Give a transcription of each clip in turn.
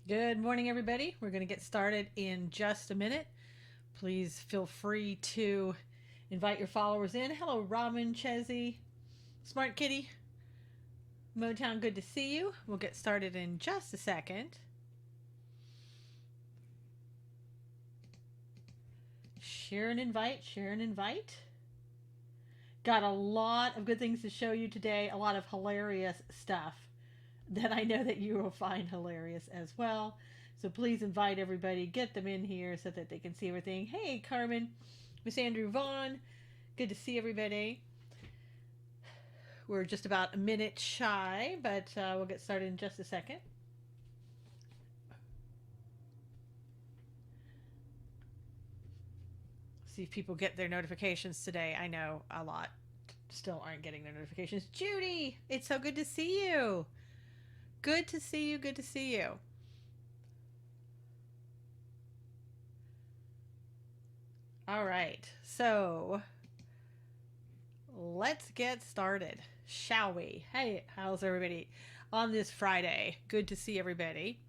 Good morning, everybody. We're going to get started in just a minute. Please feel free to invite your followers in. Hello, Robin, Chezzy, Smart Kitty, Motown. Good to see you. We'll get started in just a second. Share and invite, share and invite. Got a lot of good things to show you today, a lot of hilarious stuff that I know that you will find hilarious as well. So please invite everybody, get them in here so that they can see everything. Hey, Carmen, Miss Andrew Vaughn, good to see everybody. We're just about a minute shy, but we'll get started in just a second. See if people get their notifications today. I know a lot still aren't getting their notifications. Judy, it's so good to see you. Good to see you. Good to see you. All right. So let's get started, shall we? Hey, how's everybody on this Friday? Good to see everybody.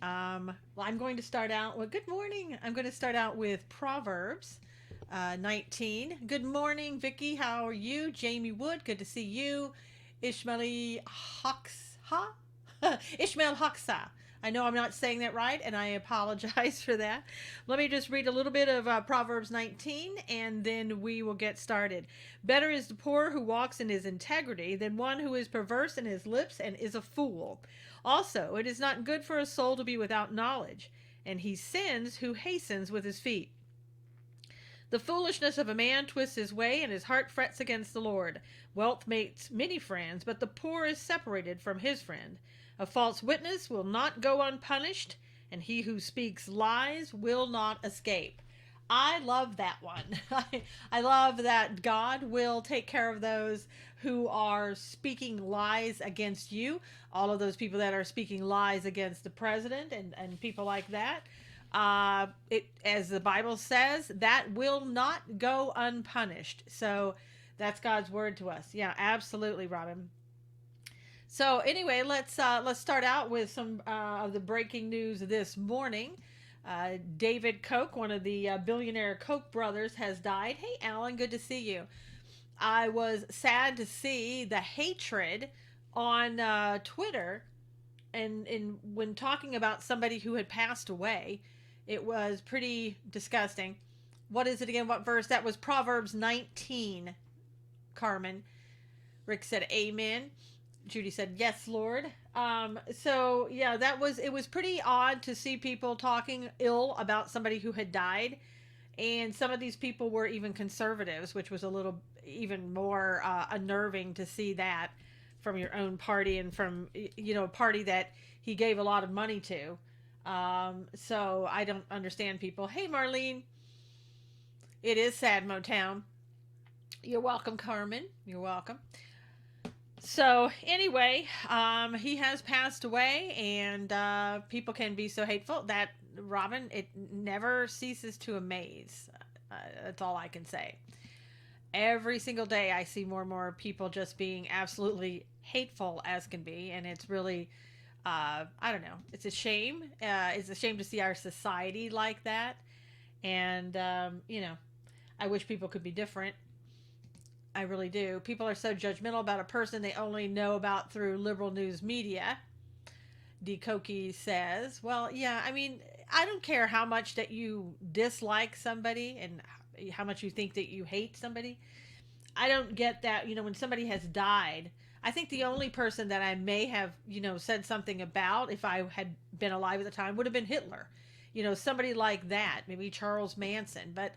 Well, I'm going to start out. Well, good morning. I'm going to start out with Proverbs 19. Good morning, Vicky. How are you? Jamie Wood. Good to see you. Ishmaeli Hoxha. Ishmael Hoxha. I know I'm not saying that right, and I apologize for that. Let me just read a little bit of Proverbs 19, and then we will get started. Better is the poor who walks in his integrity than one who is perverse in his lips and is a fool. Also, it is not good for a soul to be without knowledge, and he sins who hastens with his feet. The foolishness of a man twists his way, and his heart frets against the Lord. Wealth makes many friends, but the poor is separated from his friend. A false witness will not go unpunished, and he who speaks lies will not escape. I love that one. I love that God will take care of those who are speaking lies against you, all of those people that are speaking lies against the president and people like that. As the Bible says, that will not go unpunished. So that's God's word to us. Yeah, absolutely, Robin. So anyway, let's start out with some of the breaking news this morning. David Koch, one of the billionaire Koch brothers, has died. Hey, Alan, good to see you. I was sad to see the hatred on Twitter, and when talking about somebody who had passed away, it was pretty disgusting. What is it again? What verse? That was Proverbs 19. Carmen. Rick said, "Amen." Judy said, "Yes, Lord." So yeah, that was it was pretty odd to see people talking ill about somebody who had died, and some of these people were even conservatives, which was a little even more unnerving to see that from your own party and from a party that he gave a lot of money to. So I don't understand people. Hey, Marlene, it is sad, Motown. You're welcome, Carmen. You're welcome. So anyway, he has passed away, and people can be so hateful that Robin, it never ceases to amaze. That's all I can say. Every single day, I see more and more people just being absolutely hateful as can be, and it's really, I don't know. It's a shame. It's a shame to see our society like that, and I wish people could be different. I really do. People are so judgmental about a person they only know about through liberal news media. Dekoki says, well, yeah, I mean, I don't care how much that you dislike somebody and how much you think that you hate somebody. I don't get that, when somebody has died. I think the only person that I may have, said something about if I had been alive at the time would have been Hitler. Somebody like that, maybe Charles Manson. But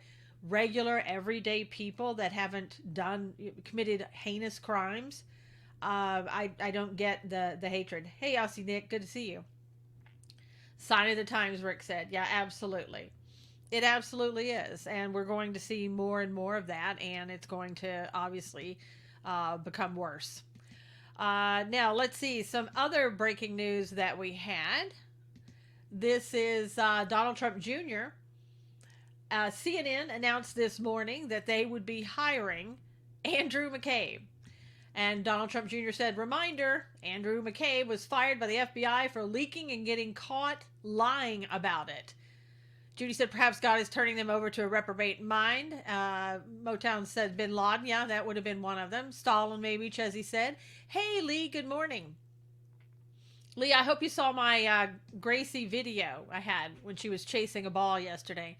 regular everyday people that haven't done committed heinous crimes, I don't get the hatred. Hey, Aussie Nick, good to see you. Sign of the times, Rick said. Yeah, absolutely. It absolutely is, and we're going to see more and more of that, and it's going to obviously become worse. Now, let's see some other breaking news that we had. This is Donald Trump Jr. CNN announced this morning that they would be hiring Andrew McCabe. And Donald Trump Jr. said, reminder, Andrew McCabe was fired by the FBI for leaking and getting caught lying about it. Judy said, perhaps God is turning them over to a reprobate mind. Motown said bin Laden. Yeah, that would have been one of them. Stalin, maybe, Chesney said. Hey, Lee, good morning. Lee, I hope you saw my Gracie video I had when she was chasing a ball yesterday.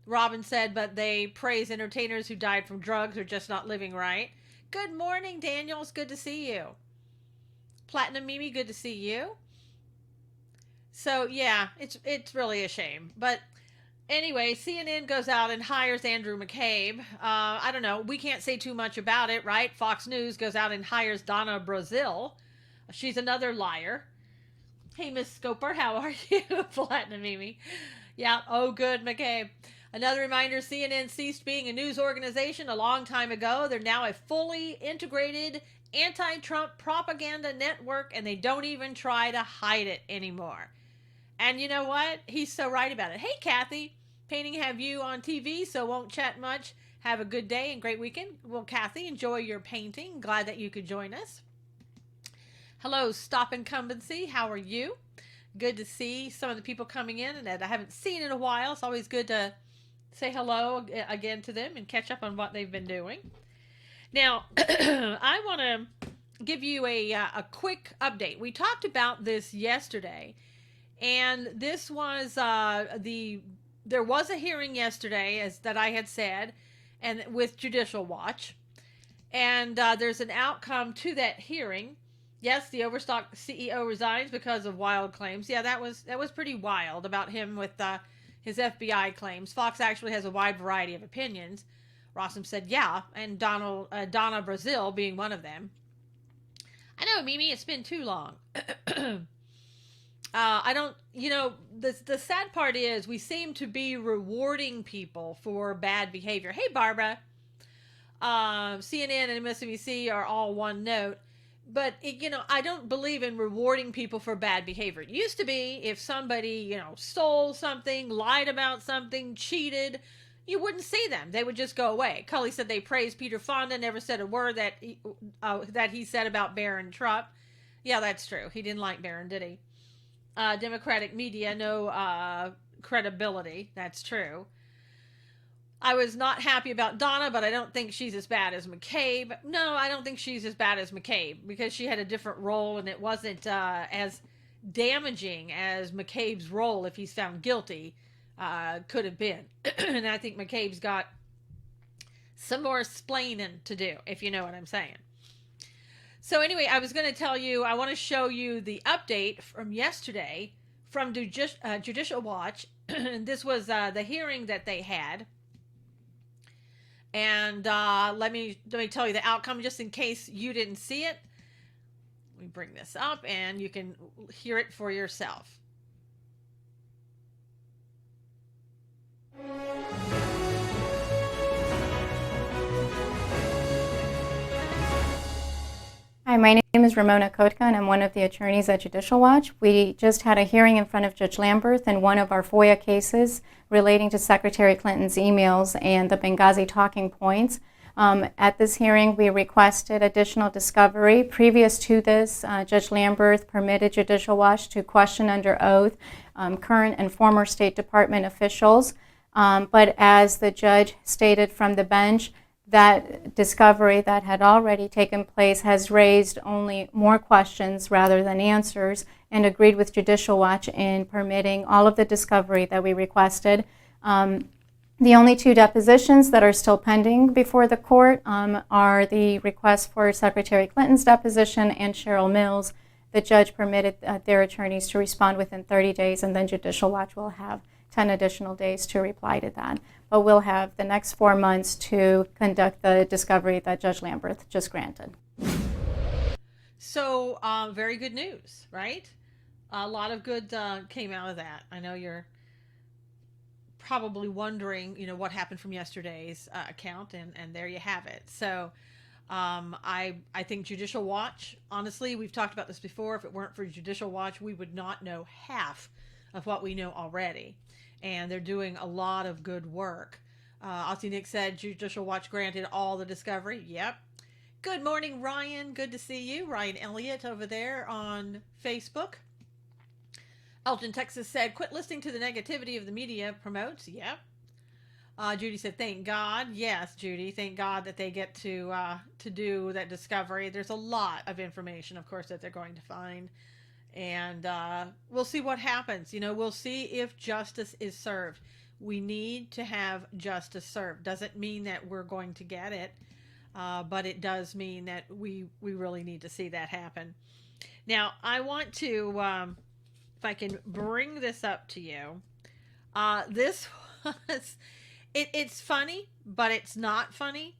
Robin said, but they praise entertainers who died from drugs or just not living right. Good morning, Daniel. It's good to see you. Platinum Mimi, good to see you. So, yeah, it's really a shame. But anyway, CNN goes out and hires Andrew McCabe. I don't know. We can't say too much about it, right? Fox News goes out and hires Donna Brazile. She's another liar. Hey, Miss Scoper, how are you? Platinum Mimi. Yeah, oh, good, McCabe. Another reminder, CNN ceased being a news organization a long time ago. They're now a fully integrated anti-Trump propaganda network, and they don't even try to hide it anymore. And you know what? He's so right about it. Hey, Kathy. Painting have you on TV, so won't chat much. Have a good day and great weekend. Well, Kathy, enjoy your painting. Glad that you could join us. Hello, Stop Incumbency. How are you? Good to see some of the people coming in that I haven't seen in a while. It's always good to say hello again to them and catch up on what they've been doing. Now, I want to give you a quick update. We talked about this yesterday, and this was there was a hearing yesterday, as that I had said, and with Judicial Watch, and there's an outcome to that hearing. Yes, the Overstock CEO resigns because of wild claims. Yeah, that was pretty wild about him with his FBI claims. Fox actually has a wide variety of opinions. Rossum said, yeah, and Donna Brazile being one of them. I know, Mimi, it's been too long. I don't, the sad part is we seem to be rewarding people for bad behavior. Hey, Barbara. CNN and MSNBC are all one note. But, I don't believe in rewarding people for bad behavior. It used to be if somebody, stole something, lied about something, cheated, you wouldn't see them. They would just go away. Cully said they praised Peter Fonda, never said a word that he said about Barron Trump. Yeah, that's true. He didn't like Barron, did he? Democratic media, no credibility. That's true. I was not happy about Donna, but I don't think she's as bad as McCabe. No, I don't think she's as bad as McCabe because she had a different role and it wasn't as damaging as McCabe's role, if he's found guilty, could have been. And I think McCabe's got some more splaining to do, if you know what I'm saying. So anyway, I was going to tell you, I want to show you the update from yesterday from Judicial Watch. This was the hearing that they had. And let me tell you the outcome just in case you didn't see it. Let me bring this up and you can hear it for yourself. Hi, my name is Ramona Kotka, and I'm one of the attorneys at Judicial Watch. We just had a hearing in front of Judge Lamberth in one of our FOIA cases relating to Secretary Clinton's emails and the Benghazi talking points. At this hearing, we requested additional discovery. Previous to this, Judge Lamberth permitted Judicial Watch to question under oath current and former State Department officials. But as the judge stated from the bench, that discovery that had already taken place has raised only more questions rather than answers, and agreed with Judicial Watch in permitting all of the discovery that we requested. The only two depositions that are still pending before the court are the request for Secretary Clinton's deposition and Cheryl Mills. The judge permitted their attorneys to respond within 30 days, and then Judicial Watch will have 10 additional days to reply to that. But we'll have the next 4 months to conduct the discovery that Judge Lamberth just granted. So, very good news, right? A lot of good came out of that. I know you're probably wondering, what happened from yesterday's account, and there you have it. So, I think Judicial Watch, honestly, we've talked about this before. If it weren't for Judicial Watch, we would not know half of what we know already. And they're doing a lot of good work. Aussie Nick said Judicial Watch granted all the discovery. Yep. Good morning, Ryan. Good to see you. Ryan Elliott over there on Facebook. Elgin, Texas said, quit listening to the negativity of the media promotes. Yep. Judy said, "Thank God." Yes, Judy. Thank God that they get to do that discovery. There's a lot of information, of course, that they're going to find, and we'll see what happens. We'll see if justice is served. We need to have justice served. Doesn't mean that we're going to get it, but it does mean that we really need to see that happen. Now, I want to, if I can bring this up to you, this was it's funny, but it's not funny.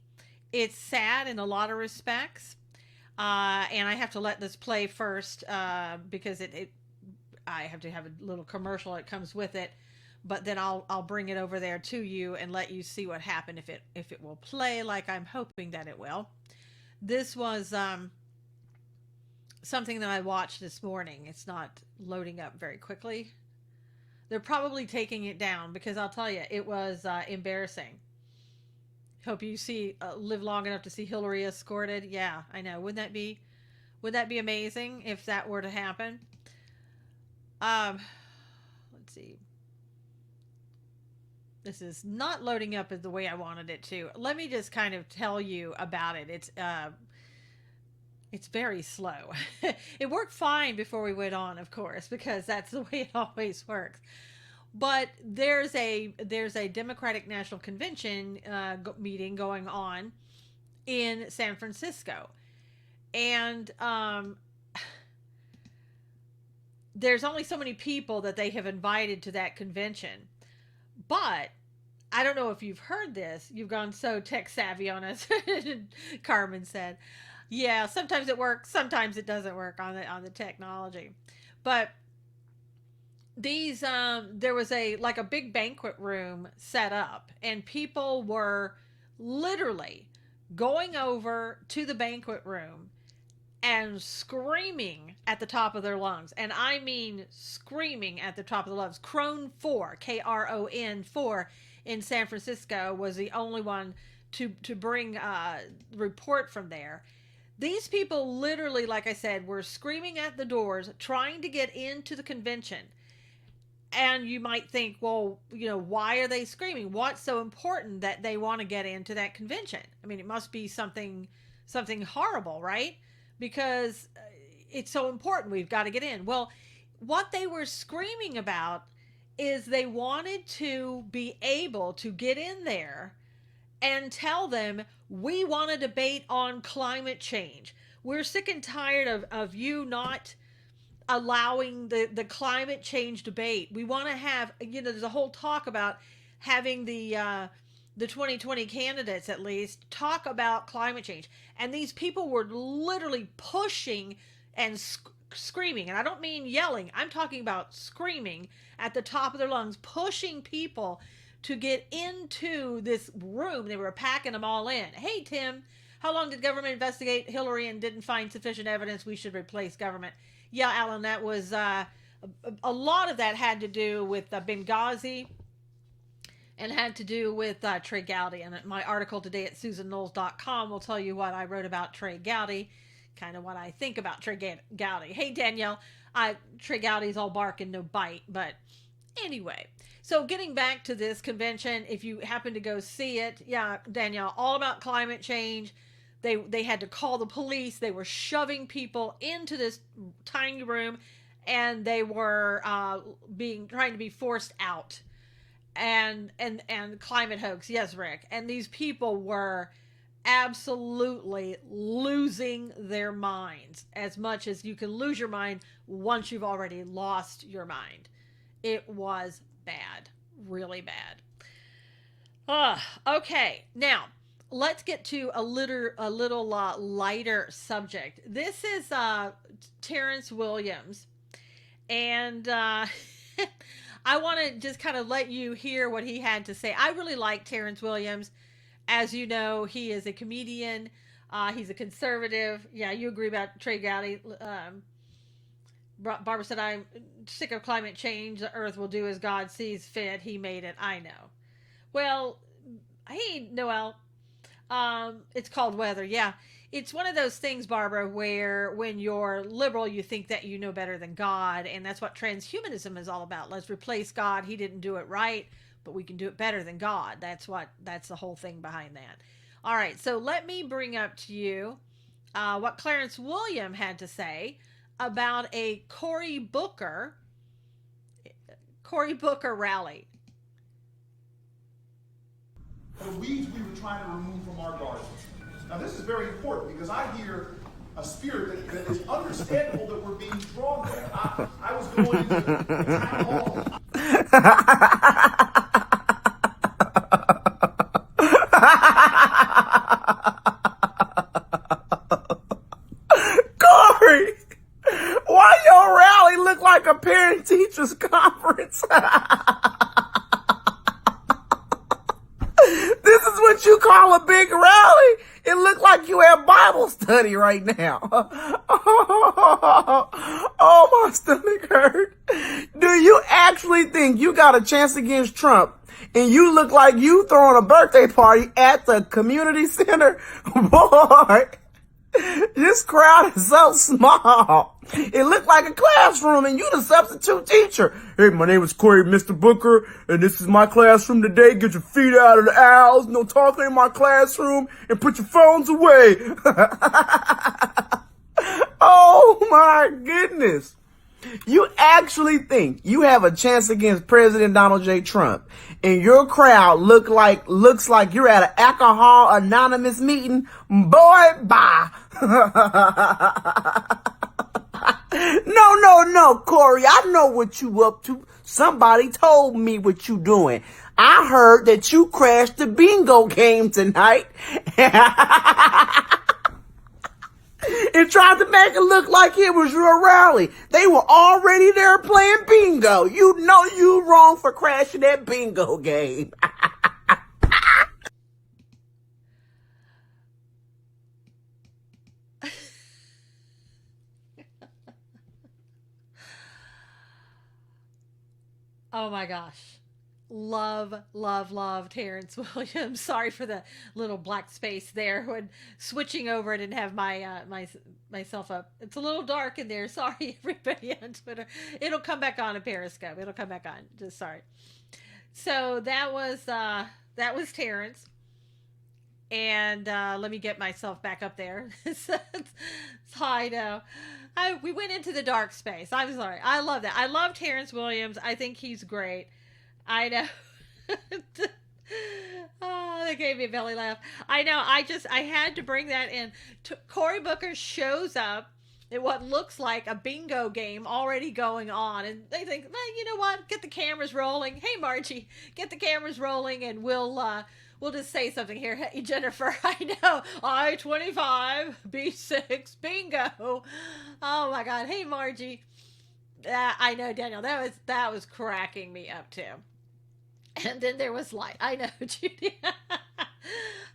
It's sad in a lot of respects. And I have to let this play first because I have to have a little commercial that comes with it. But then I'll bring it over there to you and let you see what happened if it will play like I'm hoping that it will. This was something that I watched this morning. It's not loading up very quickly. They're probably taking it down because I'll tell you, it was embarrassing. Hope you live long enough to see Hillary escorted. Yeah, I know. Would that be amazing if that were to happen? Let's see. This is not loading up as the way I wanted it to. Let me just kind of tell you about it. It's very slow. It worked fine before we went on, of course, because that's the way it always works. But there's a Democratic National Convention meeting going on in San Francisco, and there's only so many people that they have invited to that convention. But I don't know if you've heard this. You've gone so tech savvy on us, Carmen said. Yeah, sometimes it works, sometimes it doesn't work on the technology. But these there was a big banquet room set up, and people were literally going over to the banquet room and screaming at the top of their lungs. And I mean screaming at the top of the lungs. Kron 4, Kron 4 in San Francisco was the only one to bring report from there. These people literally, like I said, were screaming at the doors, trying to get into the convention. And you might think, well, why are they screaming? What's so important that they want to get into that convention? I mean, it must be something horrible, right? Because it's so important. We've got to get in. Well, what they were screaming about is they wanted to be able to get in there and tell them, we want to debate on climate change. We're sick and tired of you not allowing the climate change debate. We want to have, there's a whole talk about having the 2020 candidates at least talk about climate change. And these people were literally pushing and screaming. And I don't mean yelling. I'm talking about screaming at the top of their lungs, pushing people to get into this room. They were packing them all in. Hey, Tim, how long did government investigate Hillary and didn't find sufficient evidence we should replace government? Yeah, Alan, that was a lot of that had to do with Benghazi and had to do with Trey Gowdy. And my article today at SusanKnowles.com will tell you what I wrote about Trey Gowdy, kind of what I think about Trey Gowdy. Hey, Danielle, Trey Gowdy's all bark and no bite, but anyway. So getting back to this convention, if you happen to go see it, yeah, Danielle, all about climate change. They had to call the police. They were shoving people into this tiny room, and they were trying to be forced out. And climate hoax, yes, Rick. And these people were absolutely losing their minds, as much as you can lose your mind once you've already lost your mind. It was bad, really bad. Okay, now let's get to a little lighter subject. This is Terrence Williams, and I want to just kind of let you hear what he had to say. I really like Terrence Williams. As you know, he is a comedian. He's a conservative. Yeah, you agree about Trey Gowdy. Barbara said, I'm sick of climate change. The earth will do as God sees fit. He made it. I know. Well, hey, Noel. It's called weather. Yeah. it's one of those things, Barbara, where when you're liberal, you think that you know better than God. And that's what transhumanism is all about. Let's replace God. He didn't do it right, but we can do it better than God. That's the whole thing behind that. All right. So let me bring up to you what Clarence William had to say about a Cory Booker rally. The weeds we were trying to remove from our gardens. Now this is very important because I hear a spirit that is understandable that we're being drawn there. I was going into the town hall. Cory, why your rally look like a parent teachers conference? This is what you call a big rally? It looked like you have Bible study right now. Oh, my stomach hurt. Do you actually think you got a chance against Trump and you look like you throwing a birthday party at the community center? Boy, this crowd is so small. It looked like a classroom and you the substitute teacher. Hey, my name is Cory Mr. Booker and this is my classroom today. Get your feet out of the aisles. No talking in my classroom and put your phones away. Oh my goodness. You actually think you have a chance against President Donald J. Trump and your crowd looks like you're at an alcohol anonymous meeting? Boy, bye. No, Cory, I know what you up to. Somebody told me what you doing. I heard that you crashed the bingo game tonight. And tried to make it look like it was your rally. They were already there playing bingo. You know you wrong for crashing that bingo game. Oh my gosh. Love Terrence Williams. Sorry for the little black space there when switching over. I didn't have myself up. It's a little dark in there. Sorry, everybody on Twitter. It'll come back on in Periscope. It'll come back on. Just sorry. So that was Terrence. And let me get myself back up there. So I know. We went into the dark space. I'm sorry. I love that. I love Terrence Williams. I think he's great. I know. Oh, that gave me a belly laugh. I know. I had to bring that in. Cory Booker shows up at what looks like a bingo game already going on. And they think, well, you know what? Get the cameras rolling. Hey, Margie, get the cameras rolling and we'll just say something here. Hey, Jennifer, I know. I-25, B6, bingo. Oh, my God. Hey, Margie. I know, Daniel. That was cracking me up, too. And then there was light. I know, Judy.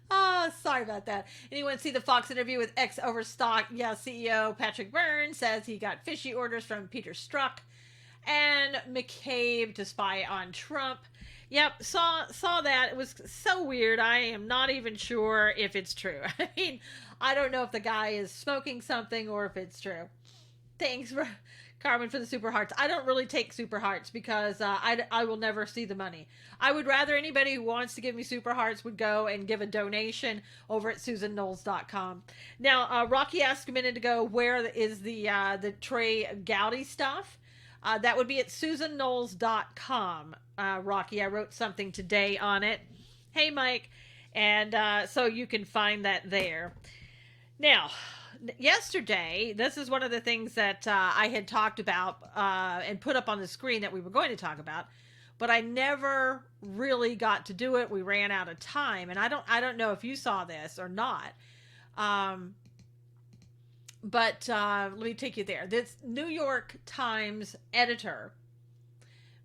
Oh, sorry about that. Anyone see the Fox interview with ex-Overstock CEO Patrick Byrne says he got fishy orders from Peter Strzok and McCabe to spy on Trump. Yep, saw that. It was so weird. I am not even sure if it's true. I mean, I don't know if the guy is smoking something or if it's true. Thanks for Carmen for the super hearts. I don't really take super hearts because I will never see the money. I would rather anybody who wants to give me super hearts would go and give a donation over at SusanKnowles.com. Now, Rocky asked a minute ago, where is the Trey Gowdy stuff? That would be at SusanKnowles.com. Rocky, I wrote something today on it. Hey, Mike. And so you can find that there. Now, yesterday, this is one of the things that I had talked about and put up on the screen that we were going to talk about, but I never really got to do it. We ran out of time, and I don't know if you saw this or not. But let me take you there. This New York Times editor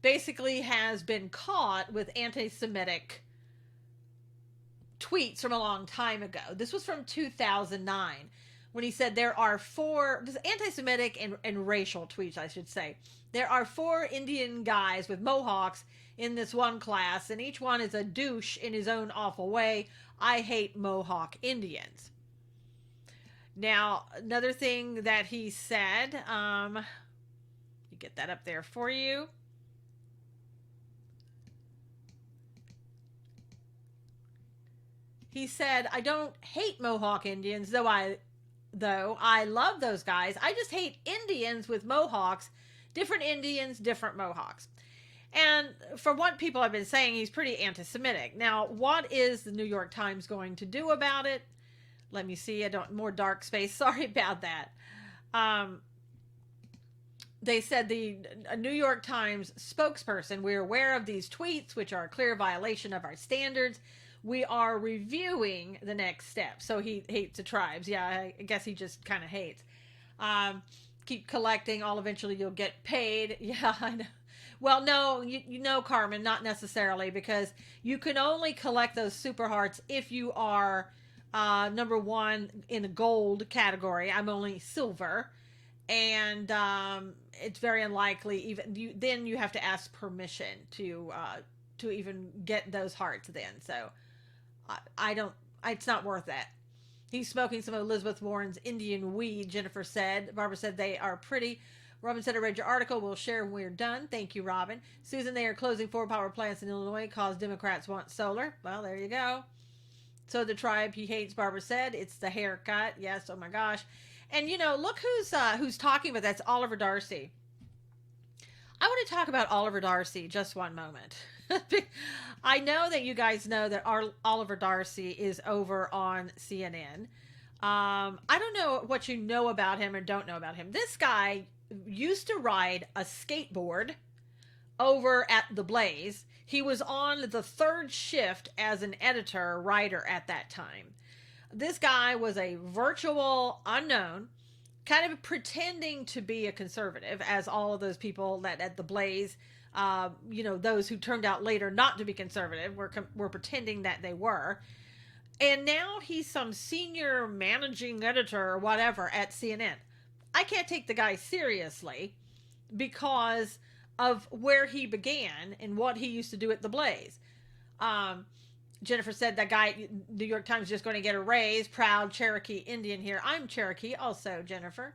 basically has been caught with anti-Semitic tweets from a long time ago. This was from 2009 when he said there are this anti-Semitic and racial tweets, I should say. There are 4 Indian guys with mohawks in this one class, and each one is a douche in his own awful way. I hate Mohawk Indians. Now, another thing that he said, you get that up there for you. He said, I don't hate Mohawk Indians, though I love those guys. I just hate Indians with Mohawks, different Indians, different Mohawks. And from what people have been saying, he's pretty anti-Semitic. Now, what is the New York Times going to do about it? Let me see. More dark space. Sorry about that. They said the New York Times spokesperson, we're aware of these tweets, which are a clear violation of our standards. We are reviewing the next step. So he hates the tribes. Yeah, I guess he just kind of hates. Keep collecting. Eventually you'll get paid. Yeah, I know. Well, no, you know, Carmen, not necessarily, because you can only collect those super hearts if you are number one in the gold category. I'm only silver. And it's very unlikely then you have to ask permission to even get those hearts then. So it's not worth that. He's smoking some of Elizabeth Warren's Indian weed, Jennifer said. Barbara said they are pretty. Robin said, I read your article. We'll share when we're done. Thank you, Robin. Susan, they are closing 4 power plants in Illinois because Democrats want solar. Well, there you go. So the tribe he hates, Barbara said, it's the haircut. Yes, oh my gosh. And look who's talking about that's Oliver Darcy. I want to talk about Oliver Darcy just one moment. I know that you guys know that Oliver Darcy is over on CNN. I don't know what you know about him or don't know about him. This guy used to ride a skateboard over at The Blaze. He was on the 3rd shift as an editor writer at that time. This guy was a virtual unknown, kind of pretending to be a conservative, as all of those people that at The Blaze, those who turned out later not to be conservative were pretending that they were. And now he's some senior managing editor or whatever at CNN. I can't take the guy seriously because of where he began and what he used to do at The Blaze. Jennifer said that guy, New York Times, just going to get a raise. Proud Cherokee Indian here. I'm Cherokee also, Jennifer.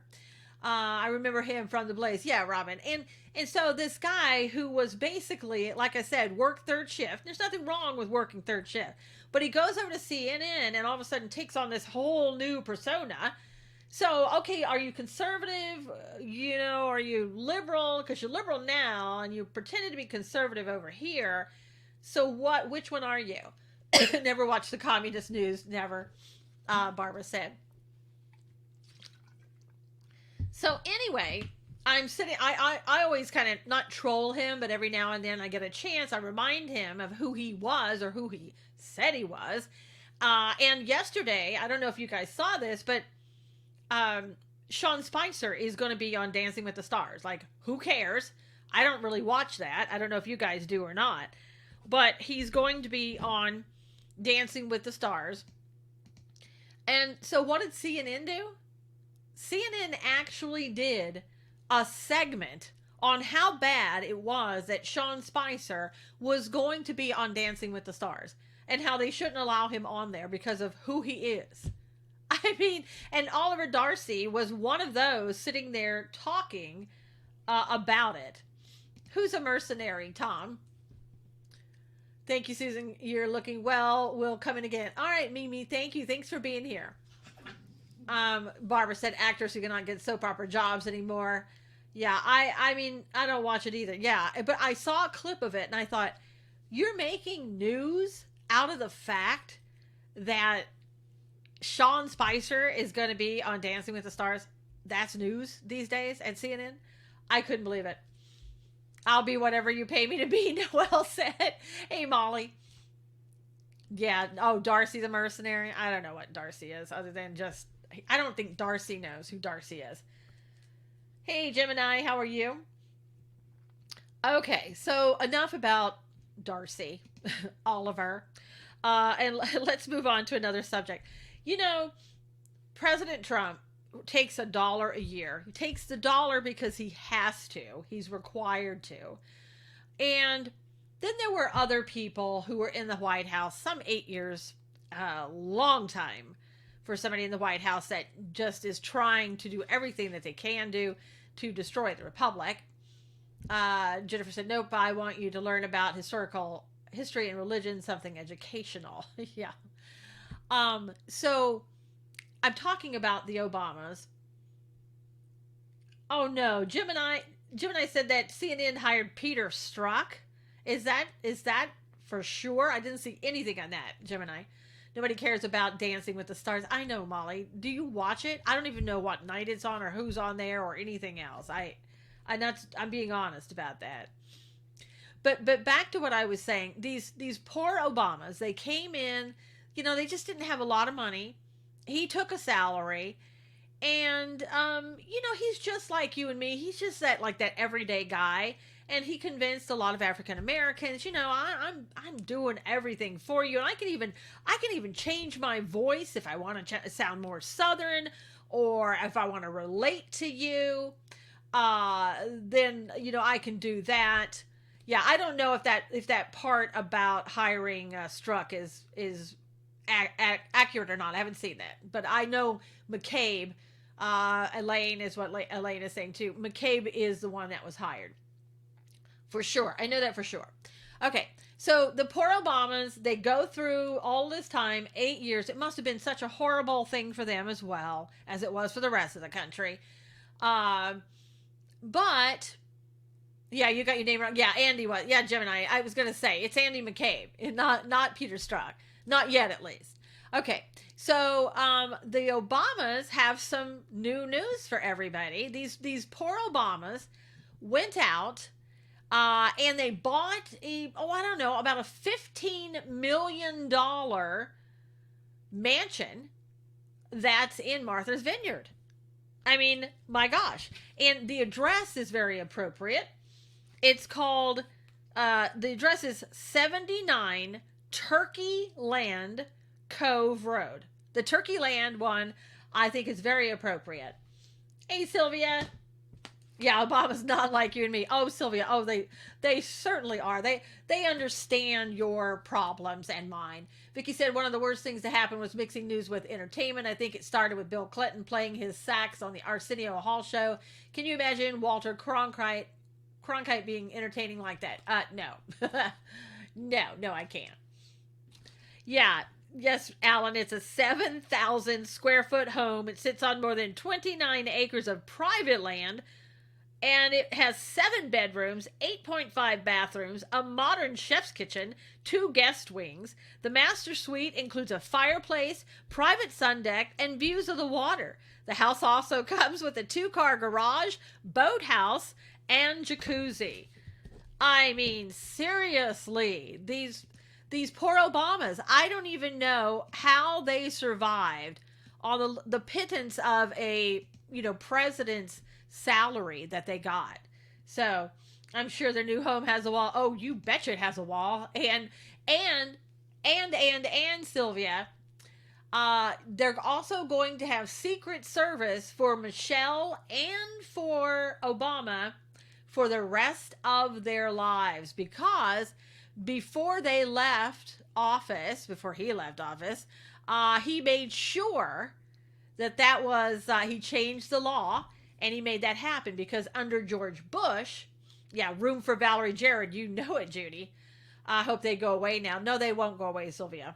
I remember him from The Blaze. Yeah, Robin. And so this guy who was basically, like I said, worked 3rd shift. There's nothing wrong with working 3rd shift. But he goes over to CNN and all of a sudden takes on this whole new persona. So, okay, are you conservative? Are you liberal? Because you're liberal now and you pretended to be conservative over here. So which one are you? Never watched the communist news. Never, Barbara said. So anyway, I'm sitting, I always kind of not troll him, but every now and then I get a chance. I remind him of who he was or who he said he was. And yesterday, I don't know if you guys saw this, but Sean Spicer is going to be on Dancing with the Stars. Like, who cares? I don't really watch that. I don't know if you guys do or not. But he's going to be on Dancing with the Stars. And so what did CNN do? CNN actually did a segment on how bad it was that Sean Spicer was going to be on Dancing with the Stars and how they shouldn't allow him on there because of who he is. I mean, and Oliver Darcy was one of those sitting there talking about it. Who's a mercenary, Tom? Thank you, Susan. You're looking well. We'll come in again. All right, Mimi, thank you. Thanks for being here. Barbara said actors who cannot get soap opera jobs anymore. Yeah, I mean, I don't watch it either. Yeah, but I saw a clip of it and I thought, you're making news out of the fact that Sean Spicer is going to be on Dancing with the Stars. That's news these days at CNN. I couldn't believe it. I'll be whatever you pay me to be, Noelle said. Hey, Molly. Yeah. Oh, Darcy the mercenary. I don't know what Darcy is other than just, I don't think Darcy knows who Darcy is. Hey, Gemini, how are you? Okay, so enough about Darcy, Oliver. And let's move on to another subject. President Trump takes $1 a year. He takes the dollar because he has to. He's required to. And then there were other people who were in the White House, some 8 years, a long time, for somebody in the White House that just is trying to do everything that they can do to destroy the republic. Jennifer said, nope, I want you to learn about historical history and religion, something educational. Yeah. So I'm talking about the Obamas. Oh no, Gemini said that CNN hired Peter Strzok. Is that for sure? I didn't see anything on that, Gemini. Nobody cares about Dancing with the Stars. I know, Molly. Do you watch it? I don't even know what night it's on or who's on there or anything else. I'm being honest about that. But back to what I was saying. These poor Obamas, they came in, they just didn't have a lot of money. He took a salary, and he's just like you and me. He's just that everyday guy. And he convinced a lot of African Americans, I'm doing everything for you, and I can even change my voice if I want to sound more Southern, or if I want to relate to you, then I can do that. Yeah, I don't know if that part about hiring Strzok is accurate or not. I haven't seen that, but I know McCabe. Elaine is what Elaine is saying too. McCabe is the one that was hired. For sure. I know that for sure. Okay. So the poor Obamas, they go through all this time, 8 years. It must have been such a horrible thing for them as well as it was for the rest of the country. But yeah, you got your name wrong. Yeah, Andy was. Yeah, Gemini. I was going to say it's Andy McCabe, not Peter Strzok. Not yet, at least. Okay. So the Obamas have some new news for everybody. These poor Obamas went out. And they bought about a $15 million mansion that's in Martha's Vineyard. I mean, my gosh. And the address is very appropriate. It's called, the address is 79 Turkey Land Cove Road. The Turkey Land one, I think, is very appropriate. Hey, Sylvia. Yeah, Obama's not like you and me. Oh, Sylvia. Oh, they certainly are. They understand your problems and mine. Vicky said one of the worst things to happen was mixing news with entertainment. I think it started with Bill Clinton playing his sax on the Arsenio Hall show. Can you imagine Walter Cronkite being entertaining like that? No. No, I can't. Yeah. Yes, Alan, it's a 7,000 square foot home. It sits on more than 29 acres of private land. And it has 7 bedrooms, 8.5 bathrooms, a modern chef's kitchen, 2 guest wings. The master suite includes a fireplace, private sun deck, and views of the water. The house also comes with a 2-car garage, boathouse, and jacuzzi. I mean, seriously, these poor Obamas, I don't even know how they survived on the pittance of a, president's salary that they got. So I'm sure their new home has a wall. Oh, you betcha it has a wall. And Sylvia, they're also going to have Secret Service for Michelle and for Obama for the rest of their lives, because before he left office, he made sure that was, he changed the law. And he made that happen because under George Bush, room for Valerie Jarrett, you know it, Judy. I hope they go away now. No, they won't go away, Sylvia.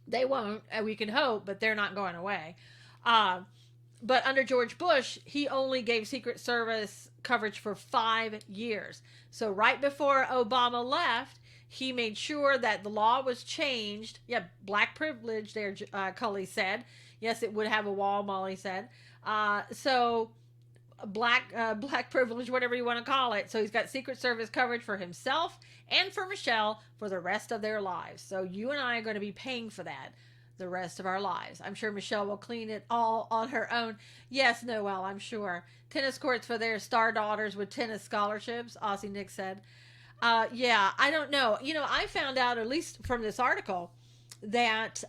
They won't. We can hope, but they're not going away. But under George Bush, he only gave Secret Service coverage for 5 years. So right before Obama left, he made sure that the law was changed. Yeah, black privilege there, Cully said. Yes, it would have a wall, Molly said. So black privilege, whatever you want to call it. So he's got Secret Service coverage for himself and for Michelle for the rest of their lives. So you and I are going to be paying for that the rest of our lives. I'm sure Michelle will clean it all on her own. Yes, Noelle, I'm sure. Tennis courts for their star daughters with tennis scholarships, Aussie Nick said. Yeah, I don't know. I found out, at least from this article, that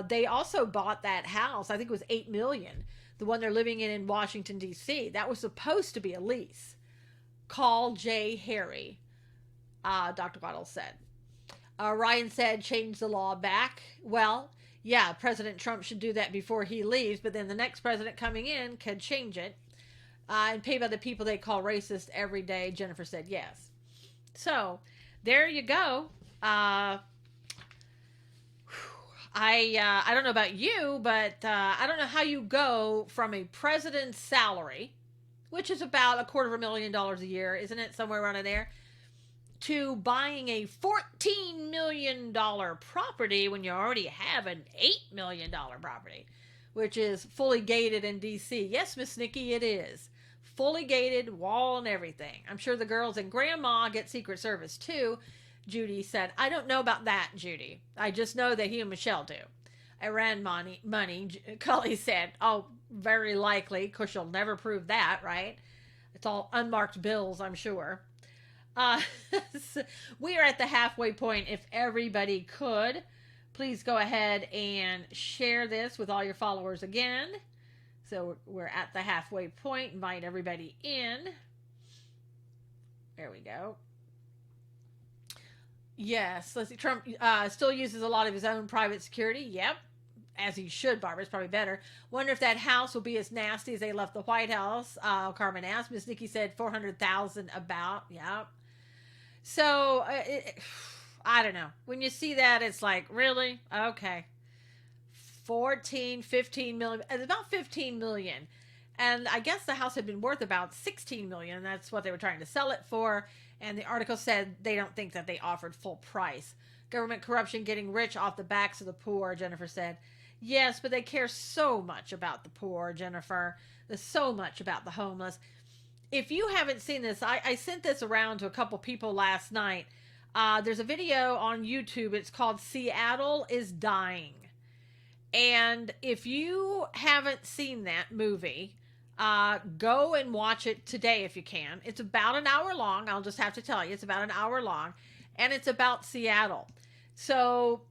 they also bought that house. I think it was $8 million. The one they're living in Washington, D.C. That was supposed to be a lease. Call Jay Harry, Dr. Waddle said. Ryan said, change the law back. Well, yeah, President Trump should do that before he leaves, but then the next president coming in can change it and pay by the people they call racist every day. Jennifer said yes. So there you go. I don't know about you, but I don't know how you go from a president's salary, which is about $250,000 a year, isn't it? Somewhere around in there, to buying a $14 million property when you already have an $8 million property, which is fully gated in D.C. Yes, Miss Nikki, it is. Fully gated, wall and everything. I'm sure the girls and Grandma get Secret Service too. Judy said, I don't know about that, Judy. I just know that he and Michelle do. Iran money. Cully said, oh, very likely, because you'll never prove that, right? It's all unmarked bills, I'm sure. We are at the halfway point. If everybody could, please go ahead and share this with all your followers again. So we're at the halfway point. Invite everybody in. There we go. Yes, let's see. Trump still uses a lot of his own private security. Yep, as he should, Barbara. It's probably better. Wonder if that house will be as nasty as they left the White House. Carmen asked. Miss Nikki said 400,000 about. Yep. So, I don't know. When you see that, it's like, really? Okay. 15 million. It's about 15 million. And I guess the house had been worth about 16 million. And that's what they were trying to sell it for. And the article said they don't think that they offered full price. Government corruption getting rich off the backs of the poor, Jennifer said. Yes, but they care so much about the poor, Jennifer. There's so much about the homeless. If you haven't seen this, I sent this around to a couple people last night. There's a video on YouTube. It's called Seattle is Dying. And if you haven't seen that movie, go and watch it today if you can. It's about an hour long. I'll just have to tell you, it's about an hour long, and it's about Seattle. So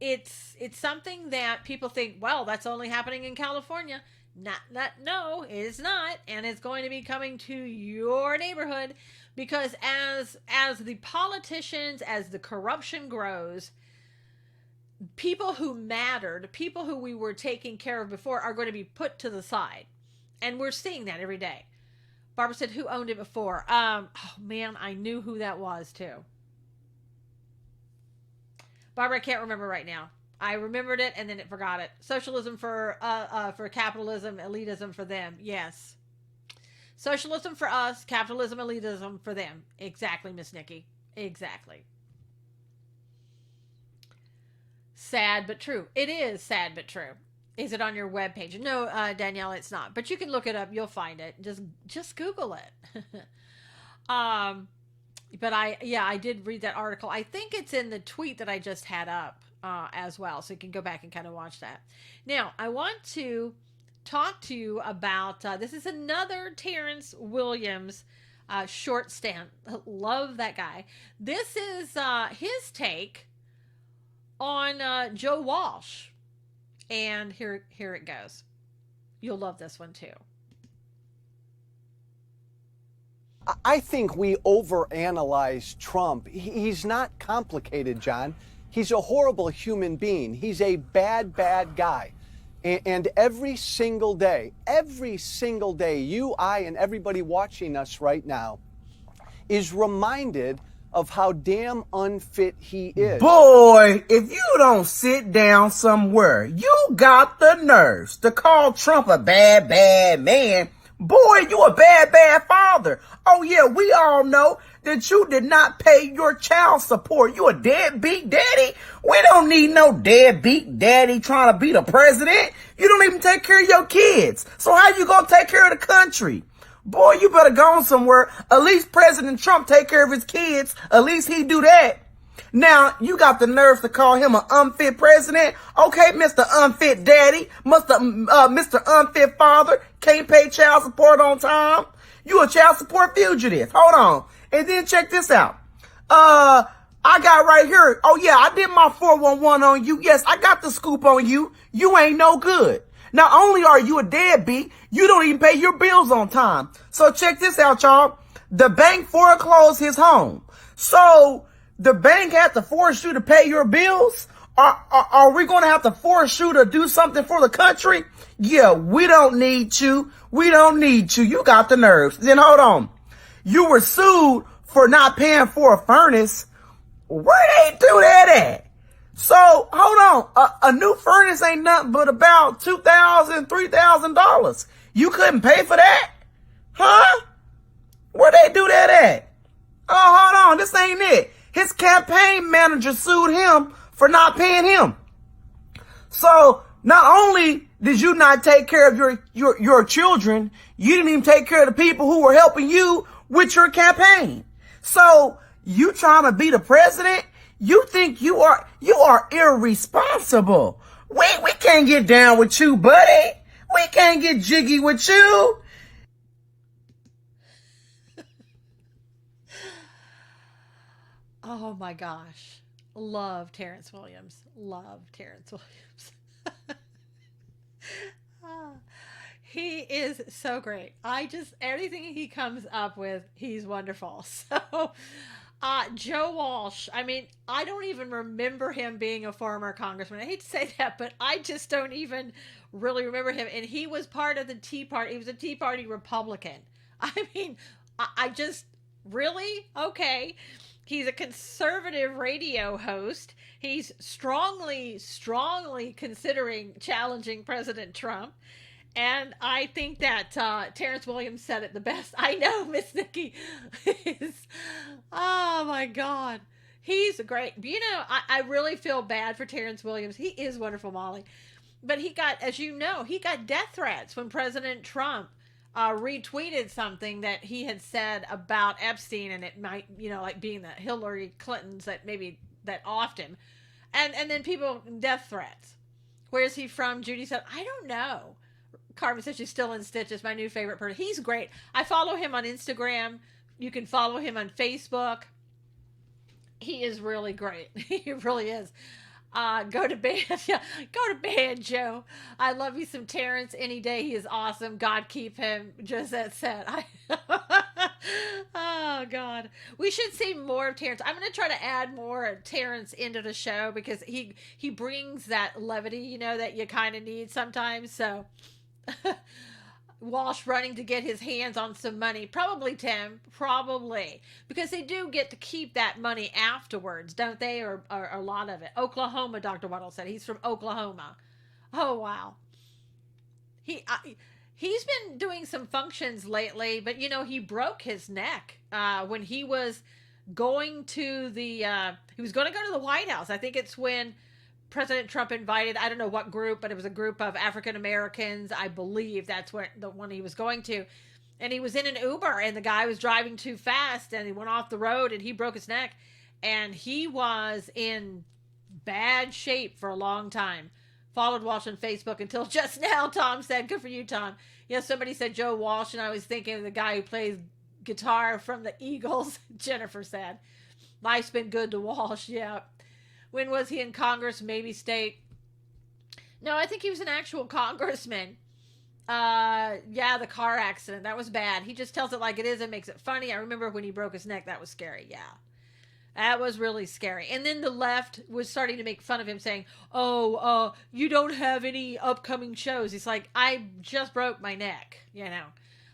it's something that people think, well, that's only happening in California. No, it is not, and it's going to be coming to your neighborhood, because as the politicians, as the corruption grows, people who mattered, people who we were taking care of before, are going to be put to the side. And we're seeing that every day. Barbara said, who owned it before? Oh man, I knew who that was too. Barbara, I can't remember right now. I remembered it and then it forgot it. Socialism for capitalism, elitism for them. Yes. Socialism for us, capitalism, elitism for them. Exactly, Miss Nikki. Exactly. Sad but true. It is sad but true. Is it on your webpage? No, Danielle, it's not. But you can look it up. You'll find it. Just Google it. But I did read that article. I think it's in the tweet that I just had up as well. So you can go back and kind of watch that. Now, I want to talk to you about, this is another Terrence Williams short stand. Love that guy. This is his take on Joe Walsh. And here it goes. You'll love this one too. I think we overanalyze Trump. He's not complicated, John. He's a horrible human being. He's a bad guy. And every single day, you, I, and everybody watching us right now is reminded of how damn unfit he is. Boy, if you don't sit down somewhere, you got the nerves to call Trump a bad man. Boy, you a bad father. Oh yeah, we all know that you did not pay your child support. You a deadbeat daddy? We don't need no deadbeat daddy trying to be the president. You don't even take care of your kids. So how you gonna take care of the country? Boy, you better go on somewhere. At least President Trump take care of his kids. At least he do that. Now, you got the nerves to call him an unfit president? Okay, Mr. Unfit Daddy, Mr. Unfit Father, can't pay child support on time. You a child support fugitive. Hold on. And then check this out. I got right here. Oh yeah, I did my 411 on you. Yes, I got the scoop on you. You ain't no good. Not only are you a deadbeat, you don't even pay your bills on time. So check this out, y'all. The bank foreclosed his home. So the bank had to force you to pay your bills? Are we going to have to force you to do something for the country? Yeah, we don't need you. We don't need you. You got the nerves. Then hold on. You were sued for not paying for a furnace. Where they do that at? So, hold on. A new furnace ain't nothing but about $2,000, $3,000. You couldn't pay for that? Huh? Where they do that at? Oh, hold on. This ain't it. His campaign manager sued him for not paying him. So, not only did you not take care of your children, you didn't even take care of the people who were helping you with your campaign. So, you trying to be the president? You think you are irresponsible. We can't get down with you, buddy. We can't get jiggy with you. Oh my gosh. Love Terrence Williams. Love Terrence Williams. Ah, he is so great. Anything he comes up with, he's wonderful. So, Joe Walsh, I mean, I don't even remember him being a former congressman. I hate to say that, but I just don't even really remember him. And he was part of the Tea Party. He was a Tea Party Republican. I mean, I just, really? Okay. He's a conservative radio host. He's strongly considering challenging President Trump. And I think that Terrence Williams said it the best. I know, Miss Nikki is, oh my God. He's great. You know, I really feel bad for Terrence Williams. He is wonderful, Molly. But he got, as you know, he got death threats when President Trump retweeted something that he had said about Epstein, and it might, you know, like being the Hillary Clintons that maybe that offed him. And then people, death threats. Where's he from? Judy said, I don't know. Carmen says she's still in stitches. My new favorite person. He's great. I follow him on Instagram. You can follow him on Facebook. He is really great. He really is. Go to bed. Yeah, go to bed, Joe. I love you some Terrence any day. He is awesome. God keep him. Just that said. Oh, God. We should see more of Terrence. I'm going to try to add more of Terrence into the show because he brings that levity, you know, that you kind of need sometimes. So, Walsh running to get his hands on some money. Probably, Tim. Probably. Because they do get to keep that money afterwards, don't they? Or a lot of it. Oklahoma, Dr. Waddle said. He's from Oklahoma. Oh, wow. He's been doing some functions lately, but, you know, he broke his neck when he was going to he was going to go to the White House. I think it's when President Trump invited, I don't know what group, but it was a group of African Americans. I believe that's the one he was going to. And he was in an Uber and the guy was driving too fast and he went off the road and he broke his neck. And he was in bad shape for a long time. Followed Walsh on Facebook until just now, Tom said. Good for you, Tom. Yeah, somebody said Joe Walsh and I was thinking of the guy who plays guitar from the Eagles. Jennifer said. Life's been good to Walsh, yeah. When was he in Congress? Maybe state. No, I think he was an actual congressman. Yeah, the car accident. That was bad. He just tells it like it is and makes it funny. I remember when he broke his neck. That was scary. Yeah. That was really scary. And then the left was starting to make fun of him saying, oh, you don't have any upcoming shows. He's like, I just broke my neck, you know.